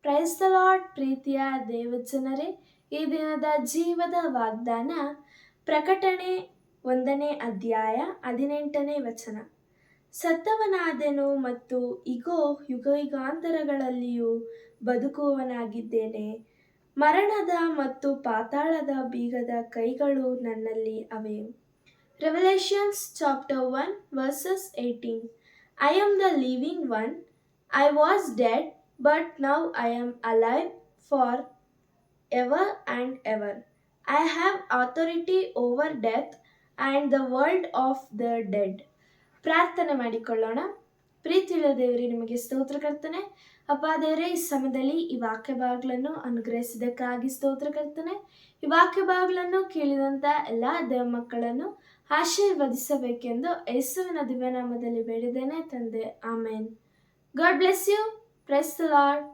Price the lord. ಪ್ರೀತಿಯ ದೇವಜನರೇ, ಈ ದಿನದ ಜೀವದ ವಾಗ್ದಾನ ಪ್ರಕಟಣೆ 1ನೇ ಅಧ್ಯಾಯ 18ನೇ ವಚನ. ಸತ್ತವನಾದೆನು ಮತ್ತು ಇಗೋ ಯುಗಯುಗಾಂತರಗಳಲ್ಲಿಯೂ ಬದುಕುವವನಾಗಿದ್ದೇನೆ. ಮರಣದ ಮತ್ತು ಪಾತಾಳದ ಬೀಗದ ಕೈಗಳು ನನ್ನಲ್ಲಿ ಅವೆ. Revelations chapter 1 verses 18. I am the living one. I was dead, but now I am alive for ever and ever. I have authority over death and the world of the dead. ಪ್ರಾರ್ಥನೆ ಮಾಡಿಕೊಳ್ಳೋಣ. ಪ್ರೀತಿಯುಳ್ಳ ದೇವರೇ, ನಿಮಗೆ ಸ್ತೋತ್ರ ಕರ್ತನೆ. ಅಪ್ಪ ದೇವರೇ, ಈ ಸಮಯದಲ್ಲಿ ಈ ವಾಕ್ಯ ಭಾಗಗಳನ್ನು ಅನುಗ್ರಹಿಸಿದ್ದಕ್ಕಾಗಿ ಸ್ತೋತ್ರ ಕರ್ತನೆ. ಈ ವಾಕ್ಯ ಭಾಗಗಳನ್ನು ಕೇಳಿದಂಥ ಎಲ್ಲ ದೇವ ಮಕ್ಕಳನ್ನು ಆಶೀರ್ವದಿಸಬೇಕೆಂದು ಯೇಸುವಿನ ದಿವ್ಯನಾಮದಲ್ಲಿ ಬೇಡಿದ್ದೇನೆ ತಂದೆ, amen. God bless you. Praise the lord.